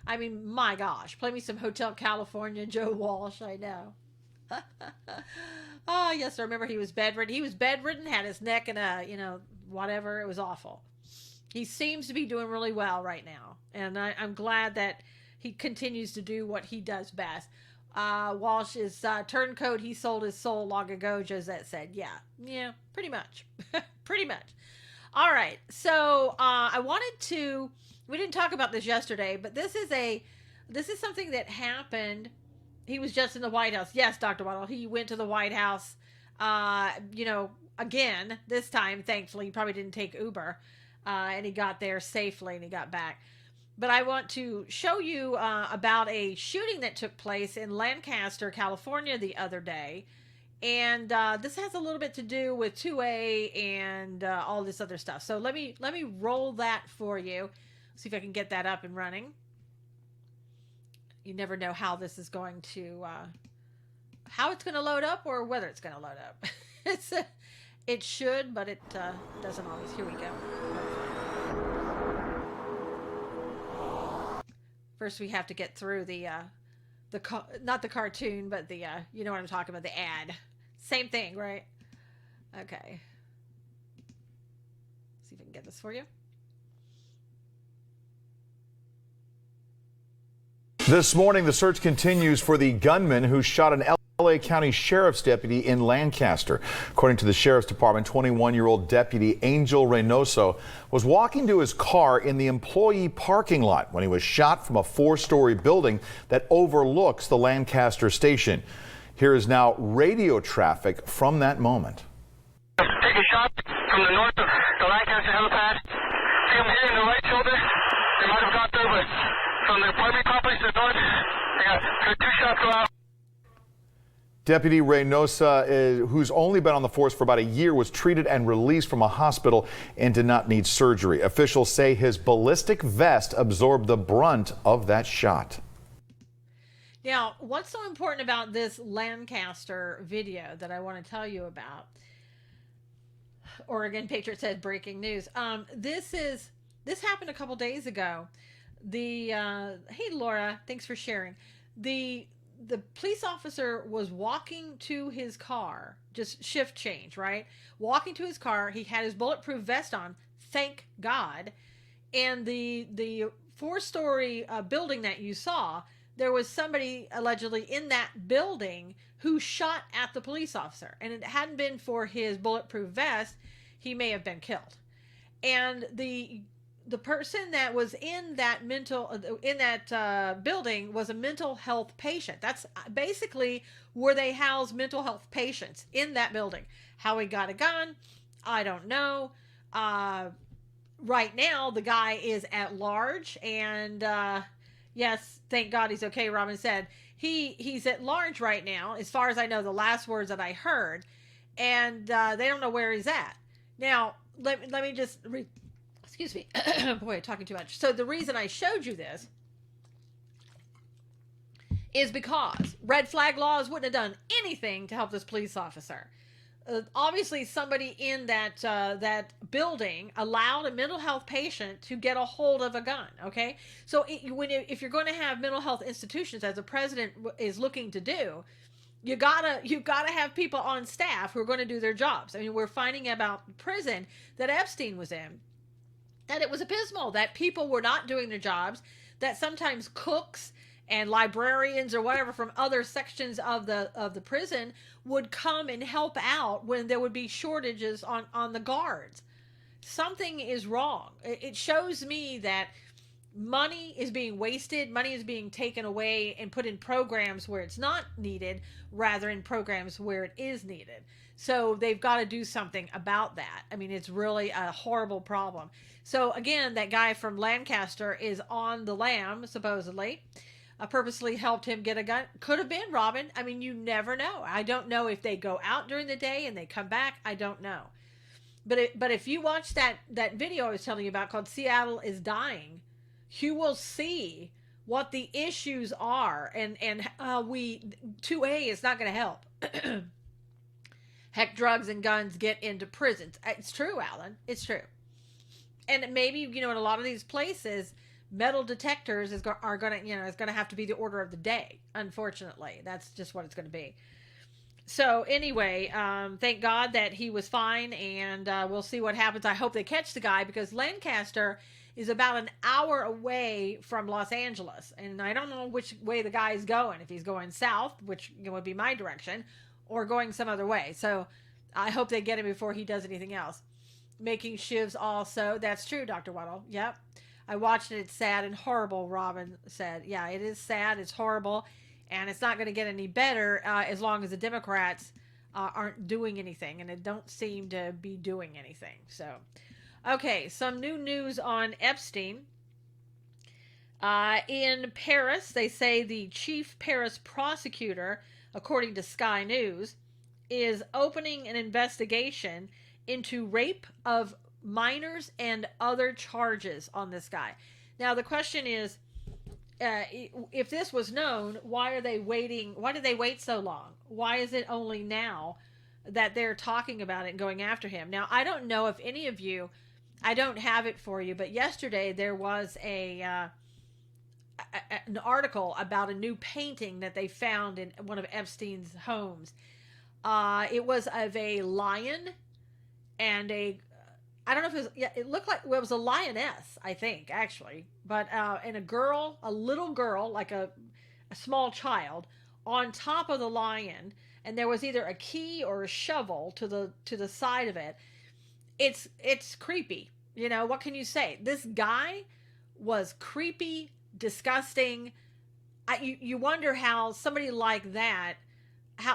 I mean, my gosh. Play me some Hotel California, Joe Walsh. I know. Oh, yes, I remember he was bedridden. He was bedridden, had his neck in a, you know, whatever. It was awful. He seems to be doing really well right now. And I'm glad that he continues to do what he does best. Walsh is turncoat. He sold his soul long ago, Josette said. Yeah, pretty much. Pretty much. All right. So we didn't talk about this yesterday, but this is something that happened. He was just in the White House. Yes, Dr. Waddle. He went to the White House, again, this time, thankfully. He probably didn't take Uber, and he got there safely, and he got back. But I want to show you about a shooting that took place in Lancaster, California the other day. And this has a little bit to do with 2A and all this other stuff. So let me roll that for you. See if I can get that up and running. You never know how this is going to, how it's going to load up or whether it's going to load up. It should, but it doesn't always. Here we go. First, we have to get through not the cartoon, but the you know what I'm talking about, the ad. Same thing, right? Okay. See if I can get this for you. This morning, the search continues for the gunman who shot an LA County Sheriff's deputy in Lancaster. According to the Sheriff's Department, 21-year-old deputy Angel Reynoso was walking to his car in the employee parking lot when he was shot from a 4-story building that overlooks the Lancaster station. Here is now radio traffic from that moment. Take a shot from the north of the Lancaster helipad. See him here in the right shoulder. They might have got there, but from the apartment complex to the north, they got 2 shots go out. Deputy Reynosa, who's only been on the force for about a year, was treated and released from a hospital and did not need surgery. Officials say his ballistic vest absorbed the brunt of that shot. Now, what's so important about this Lancaster video that I want to tell you about? Oregon Patriot said breaking news. This happened a couple days ago. Hey Laura, thanks for sharing. The police officer was walking to his car, just shift change, right? Walking to his car. He had his bulletproof vest on, thank God. And the 4-story building that you saw, there was somebody allegedly in that building who shot at the police officer. And it hadn't been for his bulletproof vest, he may have been killed. And the person that was in that building was a mental health patient. That's basically where they house mental health patients, in that building. How he got a gun, I don't know. Right now, the guy is at large, and yes, thank God he's okay. Robin said he's at large right now, as far as I know. The last words that I heard, and they don't know where he's at now. Let me just read. Excuse me. Boy, talking too much. So the reason I showed you this is because red flag laws wouldn't have done anything to help this police officer. Obviously, somebody in that building allowed a mental health patient to get a hold of a gun. Okay, so if you're going to have mental health institutions, as the president is looking to do, you gotta have people on staff who are going to do their jobs. I mean, we're finding about prison that Epstein was in, that it was abysmal, that people were not doing their jobs, that sometimes cooks and librarians or whatever from other sections of the prison would come and help out when there would be shortages on the guards. Something is wrong. It shows me that money is being wasted, money is being taken away and put in programs where it's not needed, rather in programs where it is needed. So they've got to do something about that. I mean, it's really a horrible problem. So again, that guy from Lancaster is on the lam, supposedly. Purposely helped him get a gun. Could have been, Robin. I mean, you never know. I don't know if they go out during the day and they come back. I don't know. But if you watch that video I was telling you about called Seattle is Dying, you will see what the issues are. And 2A is not going to help. Heck, drugs and guns get into prisons. It's true, Alan. It's true. And maybe, in a lot of these places, metal detectors is going to have to be the order of the day. Unfortunately, that's just what it's going to be. So anyway, thank God that he was fine, and we'll see what happens. I hope they catch the guy, because Lancaster is about an hour away from Los Angeles, and I don't know which way the guy is going. If he's going south, which would be my direction, or going some other way. So I hope they get him before he does anything else. Making shivs also. That's true, Dr. Waddle. Yep. I watched it. It's sad and horrible, Robin said. Yeah, it is sad. It's horrible. And it's not going to get any better as long as the Democrats aren't doing anything. And they don't seem to be doing anything. So, okay, some new news on Epstein. In Paris, they say the chief Paris prosecutor, according to Sky News, is opening an investigation into rape of minors and other charges on this guy. Now, the question is, if this was known, why are they waiting? Why did they wait so long? Why is it only now that they're talking about it and going after him. Now, I don't know if any of you, I don't have it for you, but yesterday there was an article about a new painting that they found in one of Epstein's homes. It was of a lion and I don't know if it was, yeah, it looked like, well, it was a lioness, I think, actually, but, and a little girl, like a small child on top of the lion, and there was either a key or a shovel to the side of it. It's creepy. You know, what can you say? This guy was creepy, disgusting. You wonder how somebody like that,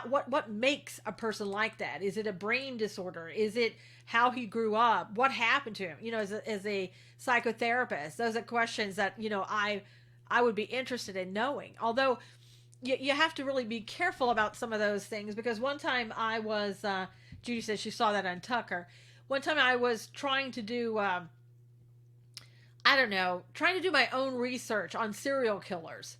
what makes a person like that? Is it a brain disorder? Is it how he grew up? What happened to him? You know, as a psychotherapist, those are questions that, you know, I would be interested in knowing. Although you have to really be careful about some of those things, because one time I was, Judy says she saw that on Tucker. One time I was trying to do, trying to do my own research on serial killers.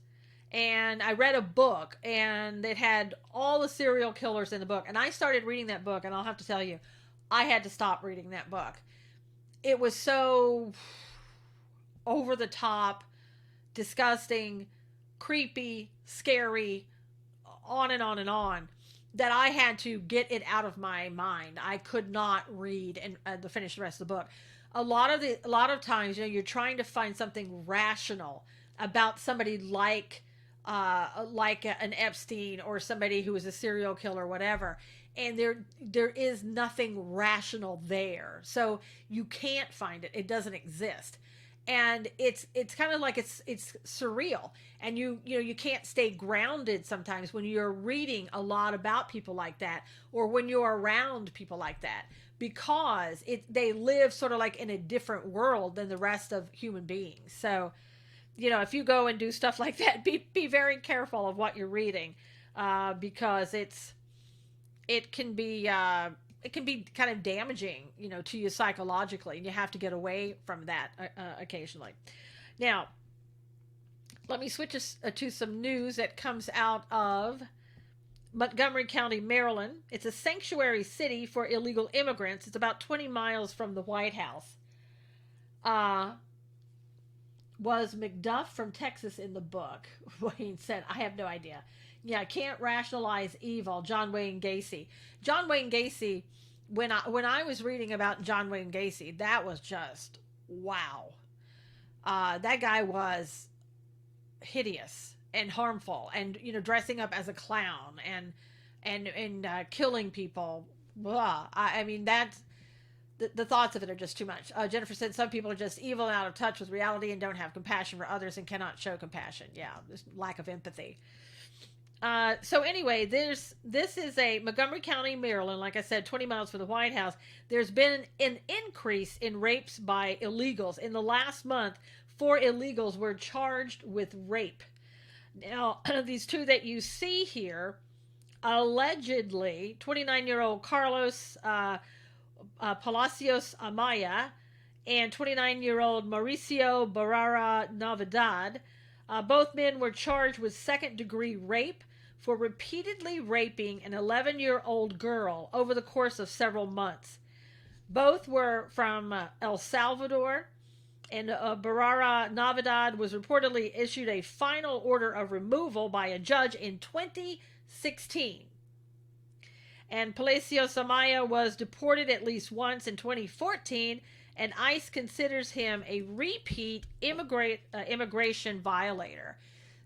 And I read a book, and it had all the serial killers in the book. And I started reading that book, and I'll have to tell you, I had to stop reading that book. It was so over the top, disgusting, creepy, scary, on and on and on, that I had to get it out of my mind. I could not read and finish the rest of the book. A lot of times, you know, you're trying to find something rational about somebody like an Epstein or somebody who is a serial killer or whatever, and there is nothing rational there, so you can't find it. It doesn't exist. And it's kind of like it's surreal, and you can't stay grounded sometimes when you're reading a lot about people like that, or when you're around people like that, because they live sort of like in a different world than the rest of human beings. So, you know, if you go and do stuff like that, be very careful of what you're reading, because it can be kind of damaging, you know, to you psychologically, and you have to get away from that occasionally. Now, let me switch to some news that comes out of Montgomery County, Maryland. It's a sanctuary city for illegal immigrants. It's about 20 miles from the White House. Was McDuff from Texas in the book? Wayne said, I have no idea. Yeah, can't rationalize evil. John Wayne Gacy. John Wayne Gacy, when I was reading about John Wayne Gacy, that was just, wow. That guy was hideous and harmful, and, you know, dressing up as a clown and killing people. Blah. I mean, that's, the thoughts of it are just too much. Jennifer said some people are just evil and out of touch with reality and don't have compassion for others and cannot show compassion. Yeah, there's lack of empathy. So anyway, this is a Montgomery County, Maryland, like I said, 20 miles from the White House. There's been an increase in rapes by illegals. In the last month, 4 illegals were charged with rape. Now, these two that you see here, allegedly, 29-year-old Carlos Palacios Amaya and 29-year-old Mauricio Barrera Navidad, both men were charged with second-degree rape for repeatedly raping an 11-year-old girl over the course of several months. Both were from El Salvador, and Barrera Navidad was reportedly issued a final order of removal by a judge in 2016. And Palacios Amaya was deported at least once in 2014, and ICE considers him a repeat immigration violator.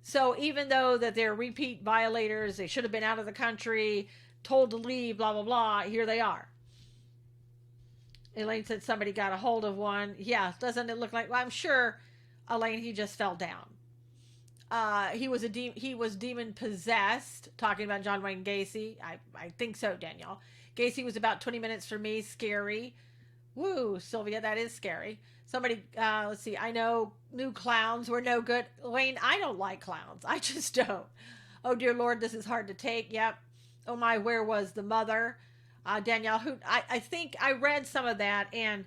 So even though that they're repeat violators, they should have been out of the country, told to leave, blah, blah, blah, here they are. Elaine said somebody got a hold of one. Yeah, doesn't it look like, well, I'm sure, Elaine, he just fell down. He was demon possessed, talking about John Wayne Gacy. I think so, Danielle. Gacy was about 20 minutes for me. Scary. Woo, Sylvia, that is scary. Somebody, let's see, I know new clowns were no good. Wayne, I don't like clowns. I just don't. Oh, dear Lord, this is hard to take. Yep. Oh, my, where was the mother? Danielle, who I think I read some of that, and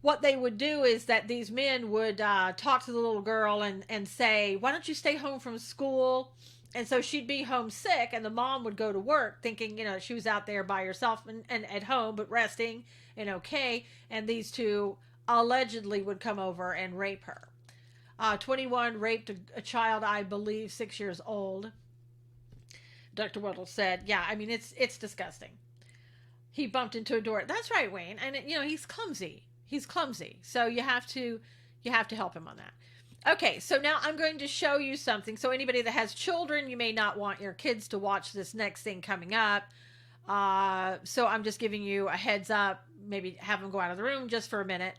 what they would do is that these men would talk to the little girl and say, why don't you stay home from school And so she'd be homesick, and the mom would go to work thinking, she was out there by herself and at home, but resting and okay. And these two allegedly would come over and rape her. 21 raped a child, I believe, 6 years old. Dr. Whittle said, yeah, I mean, it's disgusting. He bumped into a door. That's right, Wayne. And, he's clumsy. He's clumsy. So you have to help him on that. Okay, so now I'm going to show you something. So anybody that has children, you may not want your kids to watch this next thing coming up. So I'm just giving you a heads up. Maybe have them go out of the room just for a minute.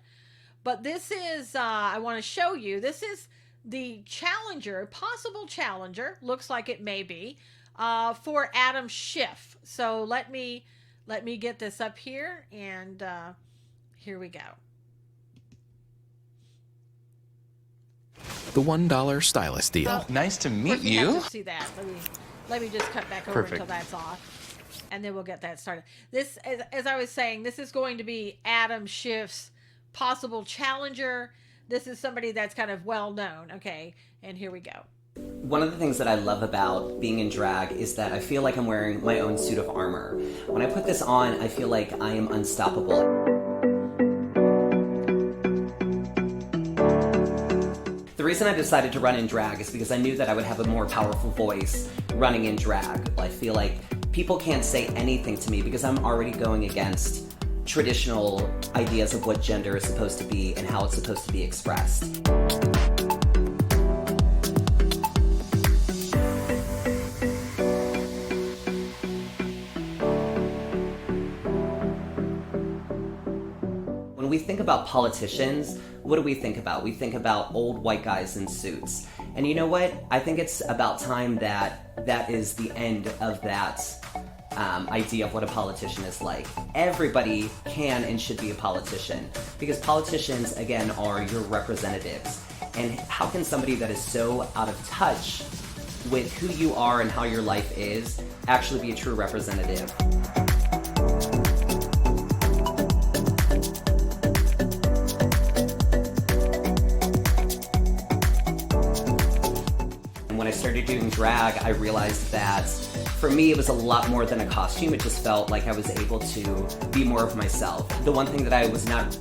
But this is, I want to show you, this is the challenger, possible challenger, looks like it may be, for Adam Schiff. So let me get this up here, and here we go. The $1 stylus deal. Nice to Of meet course, you. have to see that. Let me just cut back over Perfect. until that's off, and then we'll get that started. This, as I was saying, this is going to be Adam Schiff's possible challenger. This is somebody that's kind of well known. Okay, and here we go. One of the things that I love about being in drag is that I feel like I'm wearing my own suit of armor. When I put this on, I feel like I am unstoppable. The reason I decided to run in drag is because I knew that I would have a more powerful voice running in drag. I feel like people can't say anything to me because I'm already going against traditional ideas of what gender is supposed to be and how it's supposed to be expressed. When we think about politicians, what do we think about? We think about old white guys in suits. And you know what? I think it's about time that is the end of that idea of what a politician is like. Everybody can and should be a politician because politicians, again, are your representatives. And how can somebody that is so out of touch with who you are and how your life is actually be a true representative? When I started doing drag, I realized that for me, it was a lot more than a costume. It just felt like I was able to be more of myself. The one thing that I was not,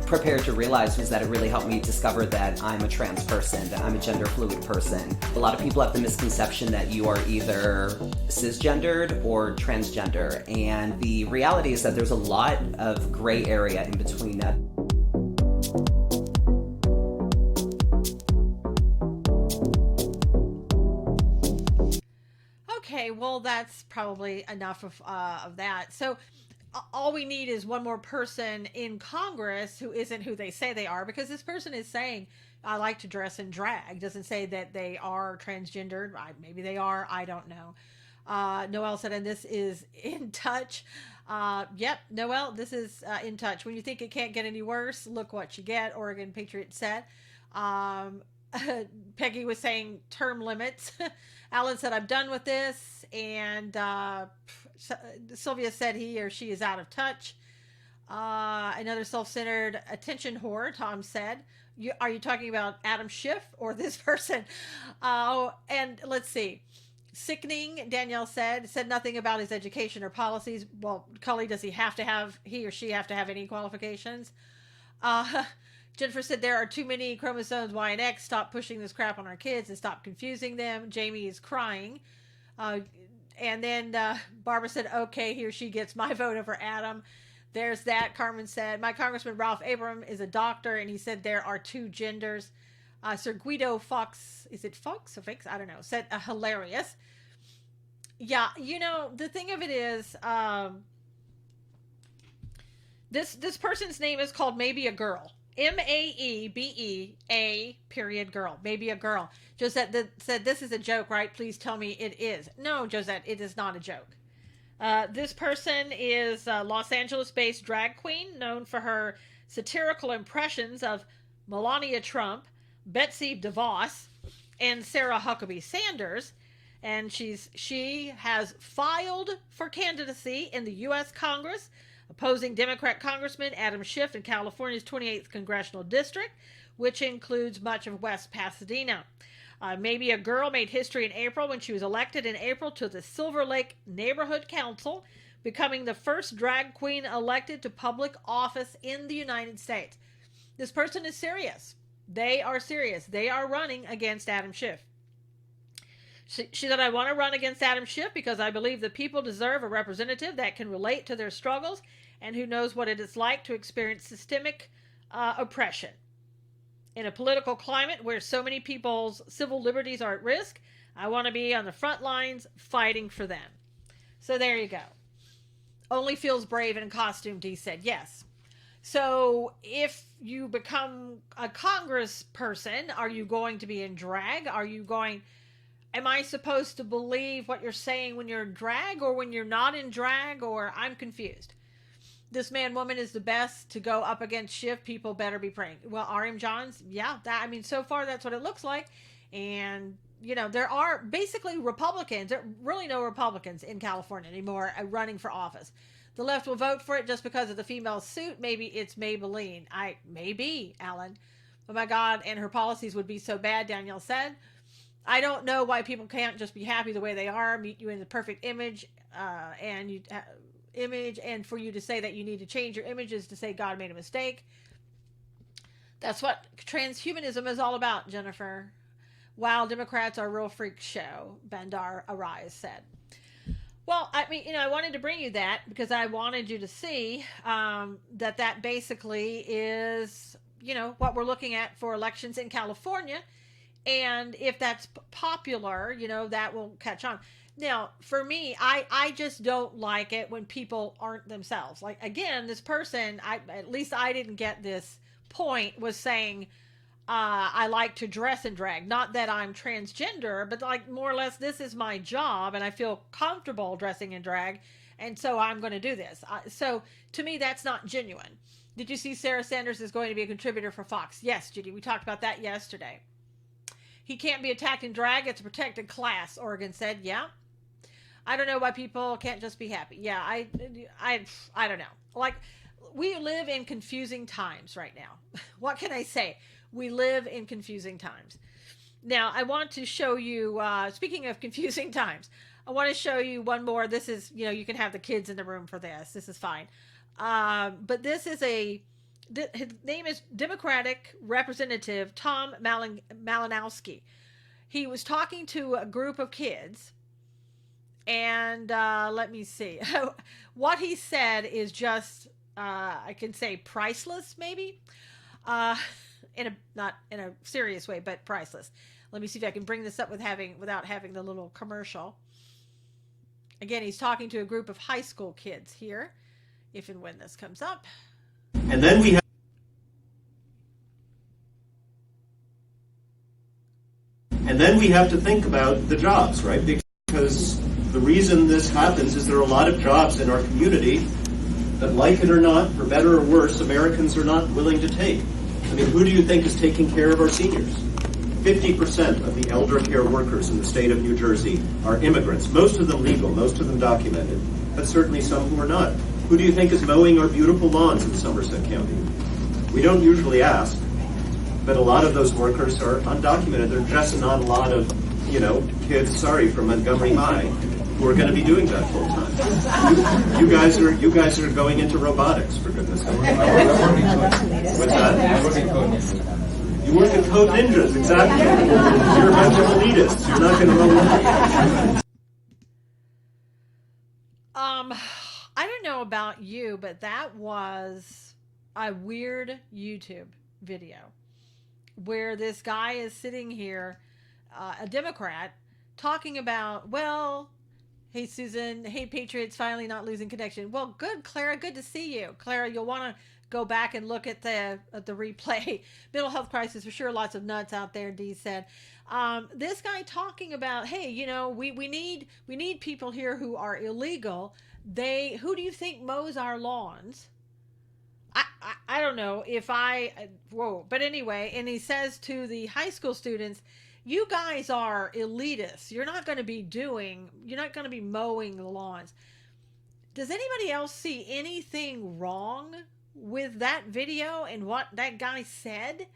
prepared to realize was that it really helped me discover that I'm a trans person, that I'm a gender fluid person. A lot of people have the misconception that you are either cisgendered or transgender. And the reality is that there's a lot of gray area in between that. Okay, well, that's probably enough of that. So all we need is one more person in Congress who isn't who they say they are, because this person is saying, I like to dress in drag. Doesn't say that they are transgendered. Maybe they are. I don't know. Noelle said, and this is In Touch. Yep, Noelle, this is In Touch. When you think it can't get any worse, look what you get, Oregon Patriot said. Peggy was saying term limits. Alan said, I'm done with this. And Sylvia said he or she is out of touch. Another self-centered attention whore, Tom said. Are you talking about Adam Schiff or this person? And let's see. Sickening, Danielle said nothing about his education or policies. Well, Cully, does he or she have to have any qualifications? Jennifer said there are too many chromosomes Y and X. Stop pushing this crap on our kids and stop confusing them. Jamie is crying. And then Barbara said, okay, he or she gets my vote over Adam. There's that. Carmen said, my Congressman Ralph Abram is a doctor, and he said there are two genders. Sir Guido Fox, is it Fox or Fix? I don't know, said hilarious. Yeah, the thing of it is, this person's name is called Maybe a Girl. Maebea girl. Maybe a girl. Josette said, this is a joke, right? Please tell me it is. No, Josette, it is not a joke. This person is a Los Angeles-based drag queen known for her satirical impressions of Melania Trump, Betsy DeVos, and Sarah Huckabee Sanders. And she has filed for candidacy in the U.S. Congress, opposing Democrat Congressman Adam Schiff in California's 28th Congressional District, which includes much of West Pasadena. Maybe a girl made history in April when she was elected in April to the Silver Lake Neighborhood Council, becoming the first drag queen elected to public office in the United States. This person is serious. They are serious. They are running against Adam Schiff. She said, I want to run against Adam Schiff because I believe the people deserve a representative that can relate to their struggles and who knows what it is like to experience systemic oppression. In a political climate where so many people's civil liberties are at risk, I want to be on the front lines fighting for them. So there you go. Only feels brave in costume, Dee said. Yes. So if you become a congressperson, are you going to be in drag? Am I supposed to believe what you're saying when you're in drag or when you're not in drag? Or I'm confused. This man, woman is the best to go up against Schiff. People better be praying. Well, R.M. Johns, yeah, so far that's what it looks like. And, there are basically Republicans. There are really no Republicans in California anymore running for office. The left will vote for it just because of the female suit. Maybe it's Maybelline. Maybe, Alan. Oh my God, and her policies would be so bad, Danielle said. I don't know why people can't just be happy the way they are, meet you in the perfect image, and for you to say that you need to change your image is to say God made a mistake. That's what transhumanism is all about, Jennifer. Wow, Democrats are a real freak show, Bandar Arise said. Well, I wanted to bring you that because I wanted you to see that basically is, what we're looking at for elections in California. And if that's popular, that will catch on. Now, for me, I just don't like it when people aren't themselves. Like, again, this person, at least I didn't get this point, was saying, I like to dress in drag. Not that I'm transgender, but like more or less this is my job and I feel comfortable dressing in drag. And so I'm going to do this. So to me, that's not genuine. Did you see Sarah Sanders is going to be a contributor for Fox? Yes, Judy, we talked about that yesterday. He can't be attacked in drag. It's a protected class, Oregon said. Yeah. I don't know why people can't just be happy. Yeah, I don't know. Like, we live in confusing times right now. What can I say? We live in confusing times. Now, I want to show you, speaking of confusing times, I want to show you one more. This is, you can have the kids in the room for this. This is fine. But this is his name is Democratic Representative Tom Malinowski. He was talking to a group of kids, and let me see. What he said is just, I can say priceless, maybe, not in a serious way, but priceless. Let me see if I can bring this up without having the little commercial. Again, he's talking to a group of high school kids here, if and when this comes up. And then we have to think about the jobs, right? Because the reason this happens is there are a lot of jobs in our community that, like it or not, for better or worse, Americans are not willing to take. I mean, who do you think is taking care of our seniors? 50% of the elder care workers in the state of New Jersey are immigrants, most of them legal, most of them documented, but certainly some who are not. Who do you think is mowing our beautiful lawns in Somerset County? We don't usually ask, but a lot of those workers are undocumented. There are just not a lot of, kids, from Montgomery High who are going to be doing that full time. You guys are going into robotics, for goodness sake. What's that? You work at Code Ninjas, exactly. You're a bunch of elitists. You're not going to know. I don't know about you, but that was a weird YouTube video where this guy is sitting here, a Democrat, talking about, well, hey, Susan, hey, Patriots, finally not losing connection. Well, good, Clara, good to see you. Clara, you'll want to go back and look at the replay. Mental health crisis, for sure, lots of nuts out there, Dee said. This guy talking about, hey, we need people here who are illegal. Who do you think mows our lawns? I don't know if but anyway, and he says to the high school students, you guys are elitists. You're not going to be mowing the lawns. Does anybody else see anything wrong with that video and what that guy said?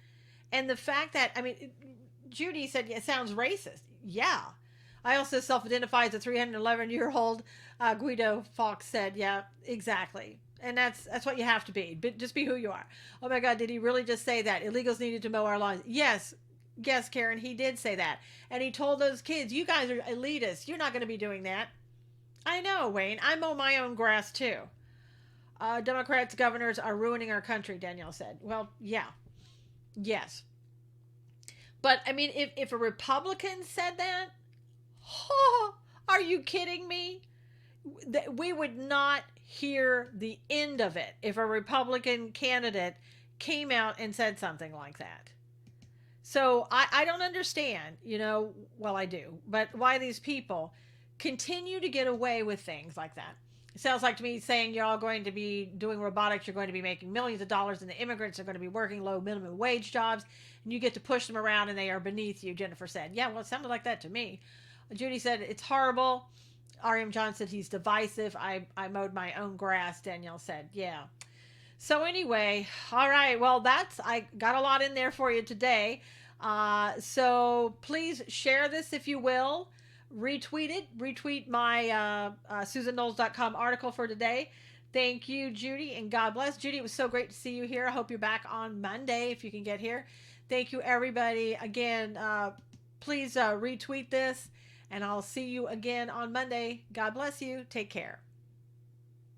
And the fact that, Judy said, yeah, it sounds racist. Yeah. I also self-identify as a 311-year-old. Guido Fox said, yeah, exactly. And that's what you have to be. But just be who you are. Oh my God, did he really just say that? Illegals needed to mow our lawns. Yes, Karen, he did say that. And he told those kids, you guys are elitists. You're not going to be doing that. I know, Wayne. I mow my own grass too. Democrats governors are ruining our country, Danielle said. Well, yeah. Yes. But, I mean, if a Republican said that, oh, are you kidding me? We would not hear the end of it if a Republican candidate came out and said something like that. So I don't understand, well, I do, but why these people continue to get away with things like that. It sounds like to me saying you're all going to be doing robotics, you're going to be making millions of dollars, and the immigrants are going to be working low minimum wage jobs, and you get to push them around and they are beneath you, Jennifer said. Yeah, well, it sounded like that to me. Judy said, it's horrible. R.M. John said he's divisive. I mowed my own grass, Danielle said. Yeah. So anyway, all right. Well, I got a lot in there for you today. So please share this if you will. Retweet it. Retweet my SusanKnowles.com article for today. Thank you, Judy, and God bless. Judy, it was so great to see you here. I hope you're back on Monday if you can get here. Thank you, everybody. Again, please retweet this, and I'll see you again on Monday. God bless you. Take care.